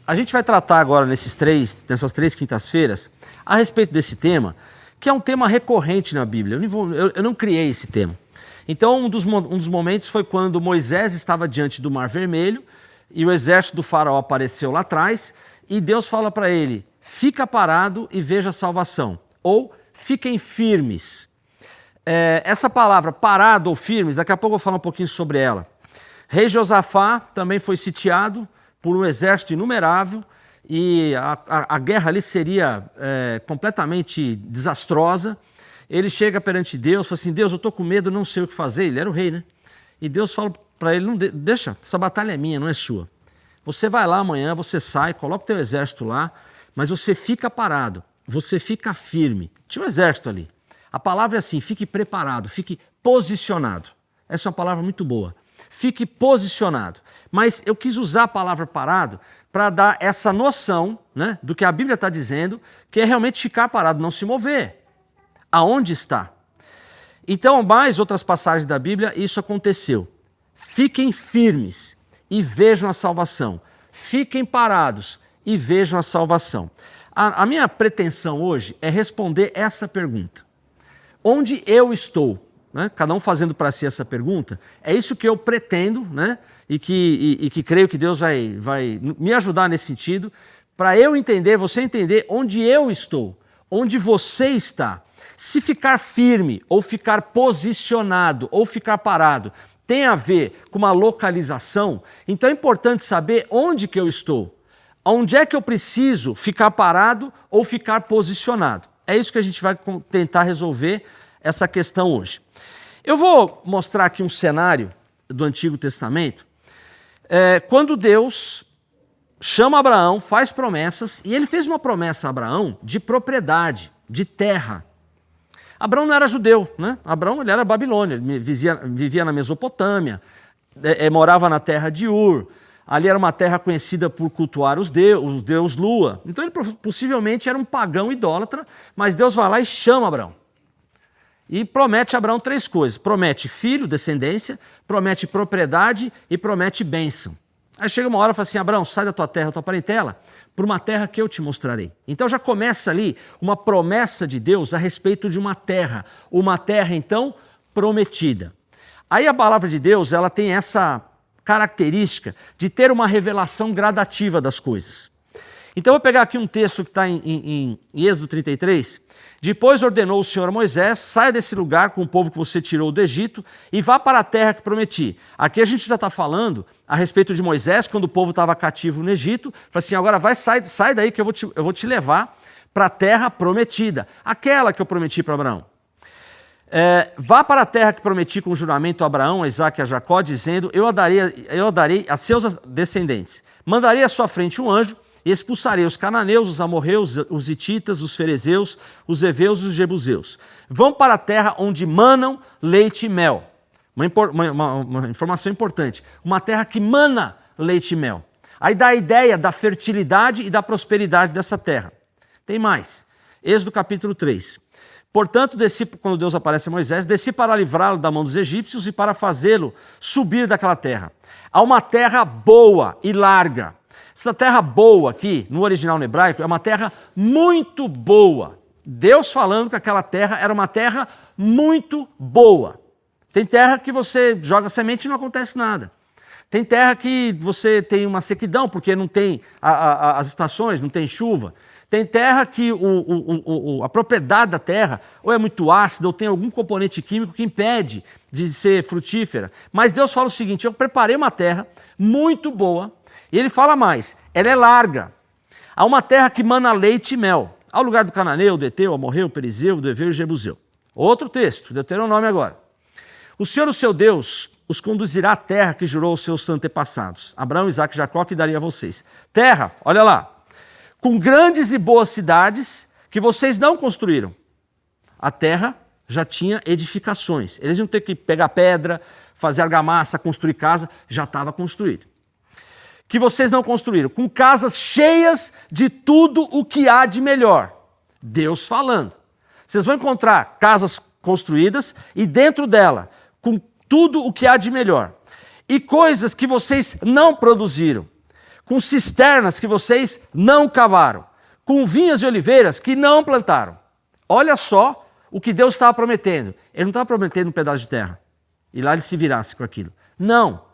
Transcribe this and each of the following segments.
A gente vai tratar agora nessas três quintas-feiras a respeito desse tema, que é um tema recorrente na Bíblia. Eu não criei esse tema. Então, um dos momentos foi quando Moisés estava diante do Mar Vermelho e o exército do faraó apareceu lá atrás e Deus fala para ele, fica parado e veja a salvação, ou fiquem firmes. Essa palavra parado ou firmes, daqui a pouco eu vou falar um pouquinho sobre ela. Rei Josafá também foi sitiado por um exército inumerável e a guerra ali seria completamente desastrosa. Ele chega perante Deus e fala assim, Deus, eu estou com medo, não sei o que fazer. Ele era o rei, né? E Deus fala para ele, não deixa, essa batalha é minha, não é sua. Você vai lá amanhã, você sai, coloca o teu exército lá, mas você fica parado, você fica firme. Tinha um exército ali. A palavra é assim, fique preparado, fique posicionado. Essa é uma palavra muito boa. Fique posicionado. Mas eu quis usar a palavra parado para dar essa noção, né, do que a Bíblia está dizendo, que é realmente ficar parado, não se mover. Aonde está? Então, mais outras passagens da Bíblia, isso aconteceu. Fiquem firmes e vejam a salvação. Fiquem parados e vejam a salvação. A minha pretensão hoje é responder essa pergunta. Onde eu estou? Né? Cada um fazendo para si essa pergunta, é isso que eu pretendo, né? e que creio que Deus vai me ajudar nesse sentido, para eu entender, você entender onde eu estou, onde você está. Se ficar firme, ou ficar posicionado, ou ficar parado, tem a ver com uma localização, então é importante saber onde que eu estou, onde é que eu preciso ficar parado ou ficar posicionado. É isso que a gente vai tentar resolver essa questão hoje. Eu vou mostrar aqui um cenário do Antigo Testamento, quando Deus chama Abraão, faz promessas, e ele fez uma promessa a Abraão de propriedade, de terra. Abraão não era judeu, né? Abraão ele era babilônia, ele vivia na Mesopotâmia, morava na terra de Ur, ali era uma terra conhecida por cultuar os deus Lua. Então ele possivelmente era um pagão idólatra, mas Deus vai lá e chama Abraão. E promete a Abraão três coisas, promete filho, descendência, promete propriedade e promete bênção. Aí chega uma hora e fala assim, Abraão, sai da tua terra, tua parentela, por uma terra que eu te mostrarei. Então já começa ali uma promessa de Deus a respeito de uma terra então prometida. Aí a palavra de Deus, ela tem essa característica de ter uma revelação gradativa das coisas. Então eu vou pegar aqui um texto que está em Êxodo 33. Depois ordenou o Senhor a Moisés, saia desse lugar com o povo que você tirou do Egito e vá para a terra que prometi. Aqui a gente já está falando a respeito de Moisés, quando o povo estava cativo no Egito. Fala assim, agora sai daí que eu vou te levar para a terra prometida, aquela que eu prometi para Abraão. Vá para a terra que prometi com juramento a Abraão, a Isaque e a Jacó, dizendo, eu a darei a seus descendentes. Mandarei à sua frente um anjo, e expulsarei os cananeus, os amorreus, os hititas, os ferezeus, os heveus e os jebuseus. Vão para a terra onde manam leite e mel. Uma informação importante. Uma terra que mana leite e mel. Aí dá a ideia da fertilidade e da prosperidade dessa terra. Tem mais. Êxodo capítulo 3. Portanto, desci, quando Deus aparece a Moisés, desci para livrá-lo da mão dos egípcios e para fazê-lo subir daquela terra. Há uma terra boa e larga. Essa terra boa aqui, no original no hebraico, é uma terra muito boa. Deus falando que aquela terra era uma terra muito boa. Tem terra que você joga semente e não acontece nada. Tem terra que você tem uma sequidão, porque não tem as estações, não tem chuva. Tem terra que a propriedade da terra ou é muito ácida ou tem algum componente químico que impede de ser frutífera. Mas Deus fala o seguinte, eu preparei uma terra muito boa, e ele fala mais, ela é larga. Há uma terra que mana leite e mel. Ao lugar do cananeu, do Eteu, amorreu, perizeu, do heveu e jebuseu. Outro texto, Deuteronômio agora. O Senhor, o seu Deus, os conduzirá à terra que jurou aos seus antepassados, Abraão, Isaque e Jacó, que daria a vocês. Terra, olha lá, com grandes e boas cidades que vocês não construíram. A terra já tinha edificações. Eles iam ter que pegar pedra, fazer argamassa, construir casa, já estava construído. Que vocês não construíram, com casas cheias de tudo o que há de melhor. Deus falando. Vocês vão encontrar casas construídas e dentro dela, com tudo o que há de melhor. E coisas que vocês não produziram, com cisternas que vocês não cavaram, com vinhas e oliveiras que não plantaram. Olha só o que Deus estava prometendo. Ele não estava prometendo um pedaço de terra, e lá ele se virasse com aquilo. Não.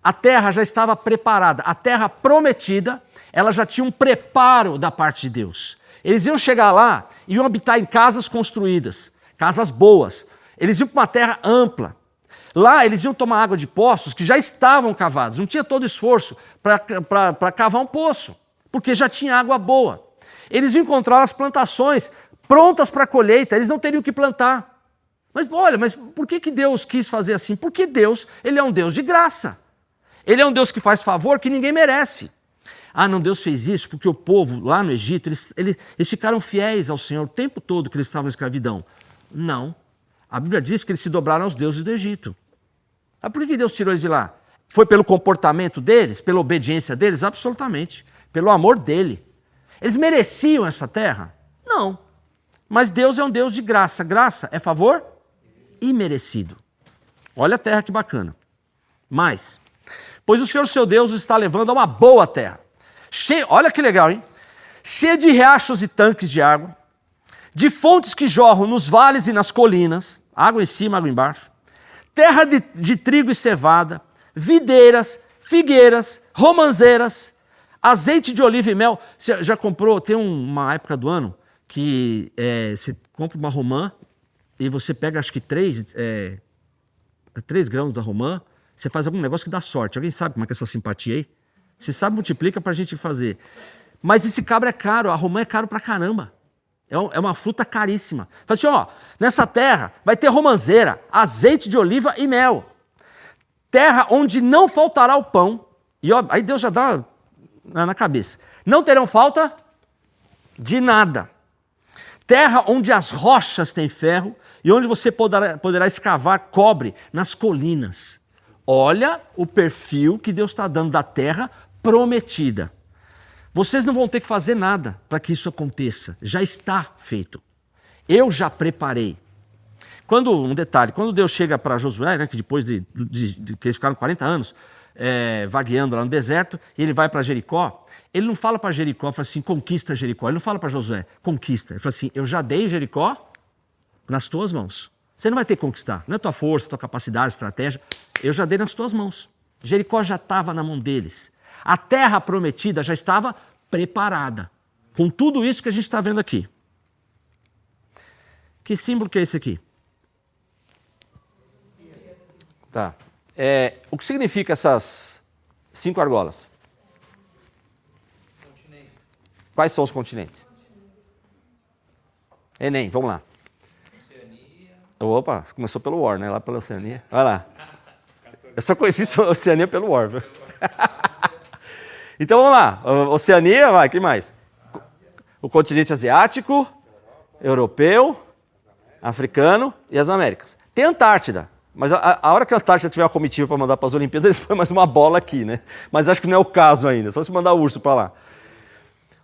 A terra já estava preparada. A terra prometida, ela já tinha um preparo da parte de Deus. Eles iam chegar lá e iam habitar em casas construídas, casas boas. Eles iam para uma terra ampla. Lá eles iam tomar água de poços que já estavam cavados. Não tinha todo esforço para cavar um poço, porque já tinha água boa. Eles iam encontrar as plantações prontas para a colheita, eles não teriam que plantar. Mas olha, mas por que Deus quis fazer assim? Porque Deus, ele é um Deus de graça. Ele é um Deus que faz favor que ninguém merece. Ah, não, Deus fez isso porque o povo lá no Egito, eles ficaram fiéis ao Senhor o tempo todo que eles estavam em escravidão. Não. A Bíblia diz que eles se dobraram aos deuses do Egito. Ah, por que Deus tirou eles de lá? Foi pelo comportamento deles? Pela obediência deles? Absolutamente. Pelo amor dele. Eles mereciam essa terra? Não. Mas Deus é um Deus de graça. Graça é favor imerecido. Olha a terra que bacana. Mas, pois o Senhor seu Deus os está levando a uma boa terra. Olha que legal, hein? Cheia de riachos e tanques de água, de fontes que jorram nos vales e nas colinas, água em cima, água embaixo, terra de trigo e cevada, videiras, figueiras, romanzeiras, azeite de oliva e mel. Você já comprou? Tem uma época do ano que você compra uma romã e você pega acho que 3 grãos da romã, você faz algum negócio que dá sorte. Alguém sabe como é que é essa simpatia aí? Se sabe, multiplica pra gente fazer. Mas esse cabra é caro, a romã é caro pra caramba. É uma fruta caríssima. Fala assim, ó, nessa terra vai ter romanzeira, azeite de oliva e mel. Terra onde não faltará o pão. E ó, aí Deus já dá na cabeça. Não terão falta de nada. Terra onde as rochas têm ferro e onde você poderá escavar cobre nas colinas. Olha o perfil que Deus está dando da terra prometida. Vocês não vão ter que fazer nada para que isso aconteça. Já está feito. Eu já preparei. Um detalhe, quando Deus chega para Josué, né, que depois de que eles ficaram 40 anos vagueando lá no deserto, e ele vai para Jericó, ele não fala para Jericó, fala assim, conquista Jericó. Ele não fala para Josué, conquista. Ele fala assim, eu já dei Jericó nas tuas mãos. Você não vai ter que conquistar. Não é tua força, tua capacidade, estratégia. Eu já dei nas tuas mãos. Jericó já estava na mão deles. A terra prometida já estava preparada. Com tudo isso que a gente está vendo aqui. Que símbolo que é esse aqui? Tá. O que significa essas 5 argolas? Continente. Quais são os continentes? Enem, vamos lá. Oceania. Opa, começou pelo War, né? Lá pela Oceania. Vai lá. Eu só conheci a Oceania pelo War. Então vamos lá. Oceania, vai, que mais? O continente asiático, europeu, africano e as Américas. Tem Antártida. Mas a hora que a Antártida tiver uma comitiva para mandar para as Olimpíadas, eles põem mais uma bola aqui, né? Mas acho que não é o caso ainda, só se mandar o urso para lá.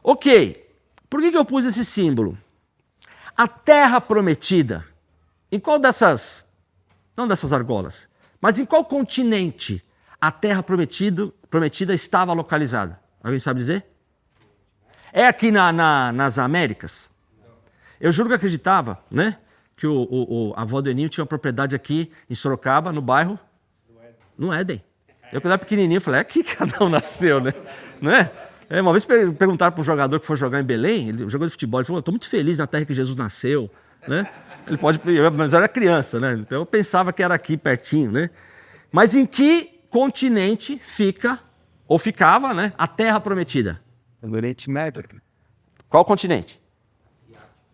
Ok, por que eu pus esse símbolo? A terra prometida, em qual dessas, não dessas argolas, mas em qual continente a terra prometida estava localizada? Alguém sabe dizer? É aqui nas Américas? Eu juro que acreditava, né? Que a avó do Eninho tinha uma propriedade aqui em Sorocaba, no bairro? No Éden. Eu, quando era pequenininho, falei, é aqui que Adão nasceu, né? Não é? Uma vez perguntaram para um jogador que foi jogar em Belém, ele jogou de futebol, ele falou, estou muito feliz na terra que Jesus nasceu, né? Ele pode, mas eu era criança, né? Então eu pensava que era aqui pertinho, né? Mas em que continente fica, ou ficava, né, a terra prometida? No Oriente Médio. Qual continente?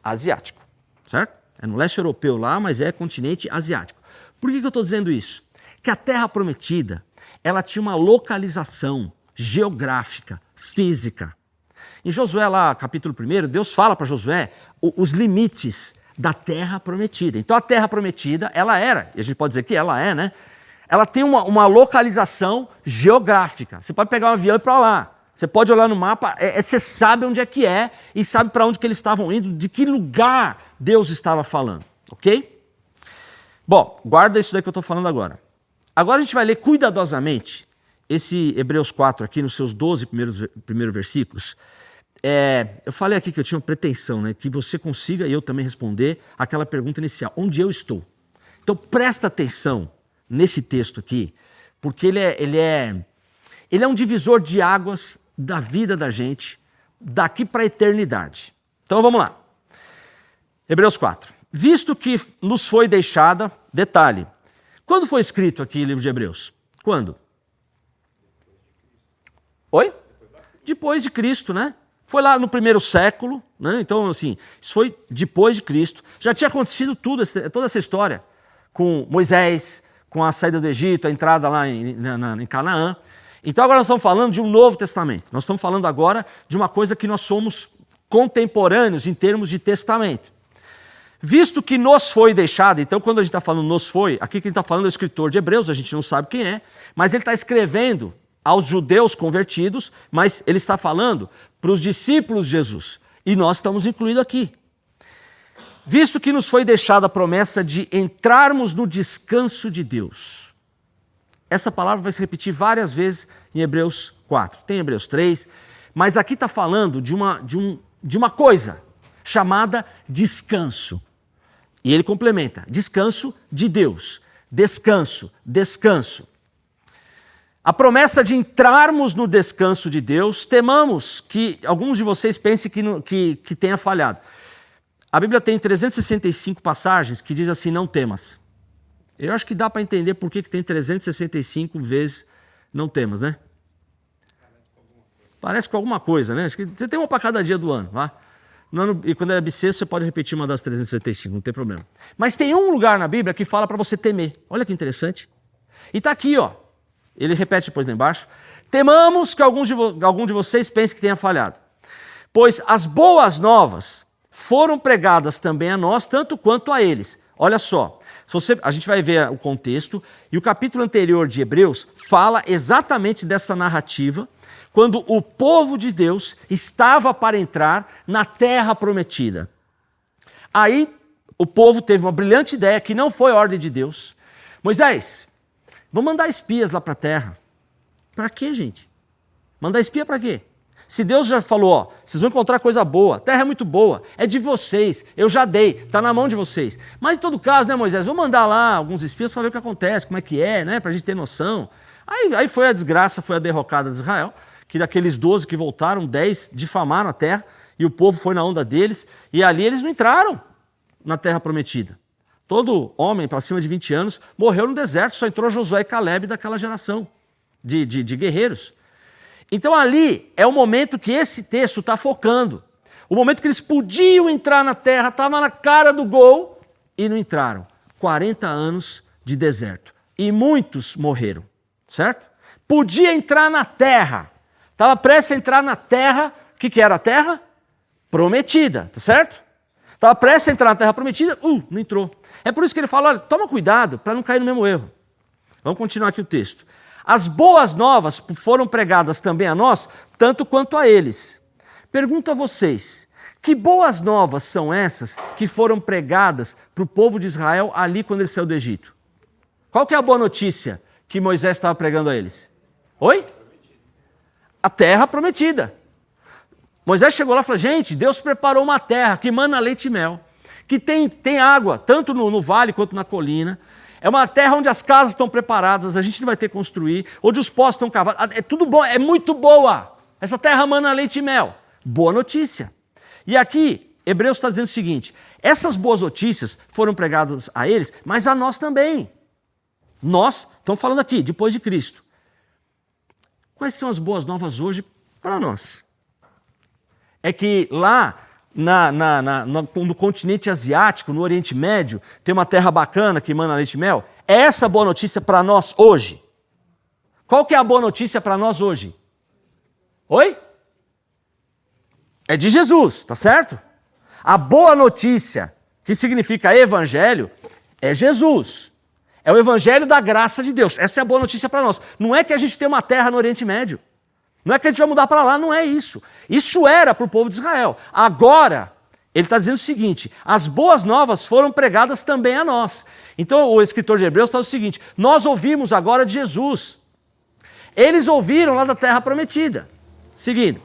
Asiático. Certo? É no leste europeu lá, mas é continente asiático. Por que eu estou dizendo isso? Que a terra prometida, ela tinha uma localização geográfica, física. Em Josué lá, capítulo 1, Deus fala para Josué os limites da terra prometida. Então a terra prometida, ela era, e a gente pode dizer que ela é, né? Ela tem uma localização geográfica. Você pode pegar um avião e ir para lá. Você pode olhar no mapa, você sabe onde é que é e sabe para onde que eles estavam indo, de que lugar Deus estava falando, ok? Bom, guarda isso daí que eu estou falando agora. Agora a gente vai ler cuidadosamente esse Hebreus 4 aqui, nos seus 12 primeiros versículos, eu falei aqui que eu tinha uma pretensão, né, que você consiga e eu também responder aquela pergunta inicial, onde eu estou? Então presta atenção nesse texto aqui, porque ele é um divisor de águas da vida da gente, daqui para a eternidade. Então vamos lá. Hebreus 4. Visto que nos foi deixada, detalhe, quando foi escrito aqui o livro de Hebreus? Quando? Oi? Depois de Cristo, né? Foi lá no primeiro século, né? Então, assim, isso foi depois de Cristo. Já tinha acontecido toda essa história com Moisés, com a saída do Egito, a entrada lá em Canaã. Então agora nós estamos falando de um Novo Testamento. Nós estamos falando agora de uma coisa que nós somos contemporâneos em termos de testamento. Visto que nos foi deixado, então quando a gente está falando nos foi, aqui quem está falando é o escritor de Hebreus, a gente não sabe quem é, mas ele está escrevendo aos judeus convertidos, mas ele está falando para os discípulos de Jesus. E nós estamos incluídos aqui. Visto que nos foi deixada a promessa de entrarmos no descanso de Deus. Essa palavra vai se repetir várias vezes em Hebreus 4, tem Hebreus 3, mas aqui está falando de uma coisa chamada descanso. E ele complementa, descanso de Deus, descanso, descanso. A promessa de entrarmos no descanso de Deus, temamos que alguns de vocês pensem que tenha falhado. A Bíblia tem 365 passagens que diz assim, não temas. Eu acho que dá para entender por que tem 365 vezes não temas, né? Parece com alguma coisa, né? Acho que você tem uma para cada dia do ano, tá? E quando é bissexto, você pode repetir uma das 365, não tem problema. Mas tem um lugar na Bíblia que fala para você temer. Olha que interessante. E está aqui, ó. Ele repete depois lá embaixo. Temamos que algum de vocês pense que tenha falhado. Pois as boas novas foram pregadas também a nós, tanto quanto a eles. Olha só, a gente vai ver o contexto, e o capítulo anterior de Hebreus fala exatamente dessa narrativa, quando o povo de Deus estava para entrar na terra prometida. Aí o povo teve uma brilhante ideia, que não foi ordem de Deus. Moisés, vamos mandar espias lá para a terra. Para quê, gente? Mandar espia para quê? Se Deus já falou, ó, vocês vão encontrar coisa boa, a terra é muito boa, é de vocês, eu já dei, está na mão de vocês. Mas em todo caso, né, Moisés, vamos mandar lá alguns espias para ver o que acontece, como é que é, né, para a gente ter noção. Aí foi a desgraça, foi a derrocada de Israel, que daqueles 12 que voltaram, 10 difamaram a terra, e o povo foi na onda deles, e ali eles não entraram na terra prometida. Todo homem para cima de 20 anos morreu no deserto, só entrou Josué e Calebe daquela geração de guerreiros. Então ali é o momento que esse texto está focando. O momento que eles podiam entrar na terra, estava na cara do gol e não entraram. 40 anos de deserto. E muitos morreram, certo? Podia entrar na terra. Estava prestes a entrar na terra. O que era a terra? Prometida, tá certo? Estava prestes a entrar na terra prometida, não entrou. É por isso que ele fala, olha, toma cuidado para não cair no mesmo erro. Vamos continuar aqui o texto. As boas novas foram pregadas também a nós, tanto quanto a eles. Pergunto a vocês, que boas novas são essas que foram pregadas para o povo de Israel ali quando ele saiu do Egito? Qual que é a boa notícia que Moisés estava pregando a eles? Oi? A terra prometida. Moisés chegou lá e falou, gente, Deus preparou uma terra que mana leite e mel, que tem água, tanto no vale quanto na colina. É uma terra onde as casas estão preparadas, a gente não vai ter que construir, onde os poços estão cavados. É tudo bom, é muito boa. Essa terra mana leite e mel. Boa notícia. E aqui, Hebreus está dizendo o seguinte, essas boas notícias foram pregadas a eles, mas a nós também. Nós, estamos falando aqui, depois de Cristo. Quais são as boas novas hoje para nós? É que lá no continente asiático, no Oriente Médio, tem uma terra bacana que mana leite e mel. É essa a boa notícia para nós hoje? Qual que é a boa notícia para nós hoje? Oi? É de Jesus, tá certo? A boa notícia, que significa evangelho, é Jesus. É o evangelho da graça de Deus. Essa é a boa notícia para nós. Não é que a gente tem uma terra no Oriente Médio. Não é que a gente vai mudar para lá, não é isso. Isso era para o povo de Israel. Agora, ele está dizendo o seguinte, as boas novas foram pregadas também a nós. Então, o escritor de Hebreus está dizendo o seguinte, nós ouvimos agora de Jesus. Eles ouviram lá da terra prometida. Seguindo.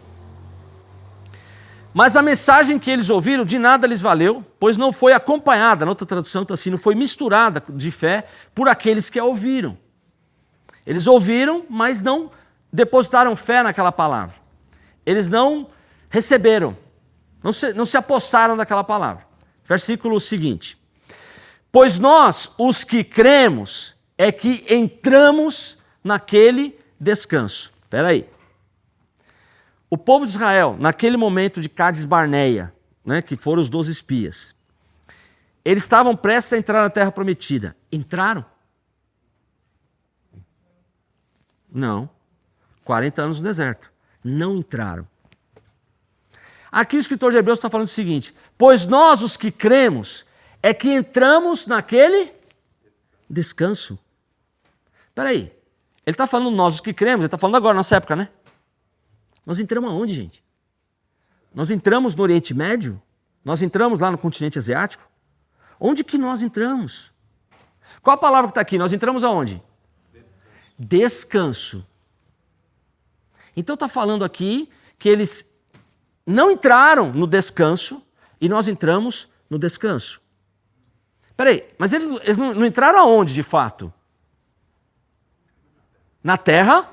Mas a mensagem que eles ouviram de nada lhes valeu, pois não foi acompanhada, na outra tradução está assim, não foi misturada de fé por aqueles que a ouviram. Eles ouviram, mas não depositaram fé naquela palavra. Eles não receberam, não se apossaram daquela palavra. Versículo seguinte. Pois nós, os que cremos, é que entramos naquele descanso. Espera aí. O povo de Israel, naquele momento de Cádiz Barneia, né, que foram os 12 espias, eles estavam prestes a entrar na terra prometida. Entraram? Não. 40 anos no deserto. Não entraram. Aqui o escritor de Hebreus está falando o seguinte: pois nós, os que cremos, é que entramos naquele descanso. Espera aí. Ele está falando nós, os que cremos, ele está falando agora, nossa época, né? Nós entramos aonde, gente? Nós entramos no Oriente Médio? Nós entramos lá no continente asiático? Onde que nós entramos? Qual a palavra que está aqui? Nós entramos aonde? Descanso. Então está falando aqui que eles não entraram no descanso e nós entramos no descanso. Espera aí, mas eles não entraram aonde de fato? Na terra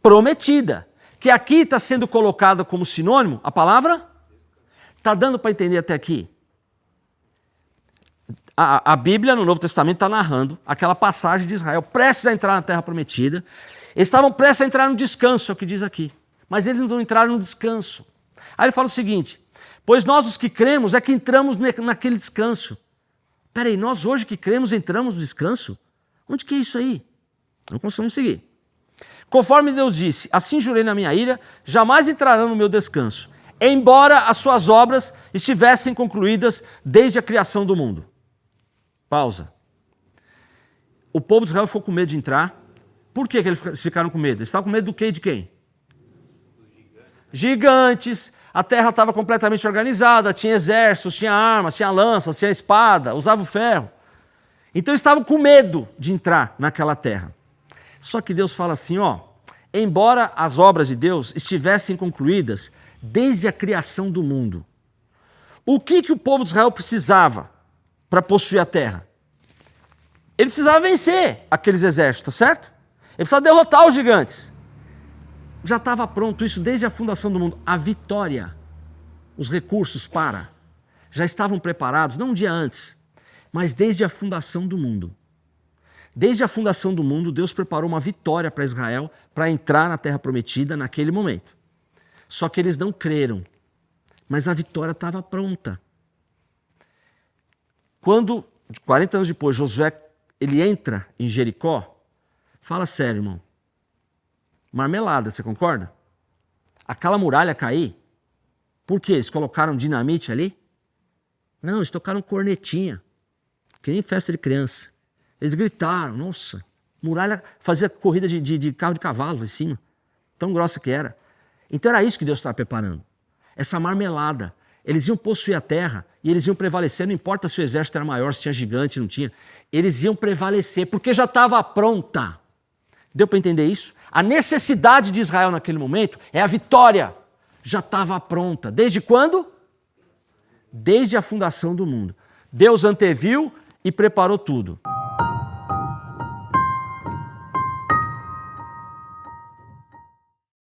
prometida. Que aqui está sendo colocada como sinônimo a palavra? Está dando para entender até aqui? A Bíblia no Novo Testamento está narrando aquela passagem de Israel prestes a entrar na terra prometida. Eles estavam prestes a entrar no descanso, é o que diz aqui. Mas eles não entraram no descanso. Aí ele fala o seguinte: pois nós os que cremos é que entramos naquele descanso. Espera aí, nós hoje que cremos entramos no descanso? Onde que é isso aí? Não conseguimos seguir. Conforme Deus disse, assim jurei na minha ira, jamais entrarão no meu descanso, embora as suas obras estivessem concluídas desde a criação do mundo. Pausa. O povo de Israel ficou com medo de entrar. Por que eles ficaram com medo? Eles estavam com medo do quê e de quem? Gigantes. A terra estava completamente organizada, tinha exércitos, tinha armas, tinha lanças, tinha espada, usava o ferro. Então eles estavam com medo de entrar naquela terra. Só que Deus fala assim, ó, embora as obras de Deus estivessem concluídas desde a criação do mundo, o que o povo de Israel precisava para possuir a terra? Ele precisava vencer aqueles exércitos, tá certo? Ele precisava derrotar os gigantes. Já estava pronto isso desde a fundação do mundo. A vitória, os recursos já estavam preparados, não um dia antes, mas desde a fundação do mundo. Desde a fundação do mundo, Deus preparou uma vitória para Israel para entrar na terra prometida naquele momento. Só que eles não creram, mas a vitória estava pronta. Quando, 40 anos depois, Josué ele entra em Jericó, fala sério, irmão, marmelada, você concorda? Aquela muralha cair, por quê? Eles colocaram dinamite ali? Não, eles tocaram cornetinha, que nem festa de criança. Eles gritaram, nossa, muralha fazia corrida de carro de cavalo em cima, tão grossa que era. Então era isso que Deus estava preparando, essa marmelada. Eles iam possuir a terra e eles iam prevalecer, não importa se o exército era maior, se tinha gigante, não tinha. Eles iam prevalecer, porque já estava pronta. Deu para entender isso? A necessidade de Israel naquele momento é a vitória. Já estava pronta. Desde quando? Desde a fundação do mundo. Deus anteviu e preparou tudo.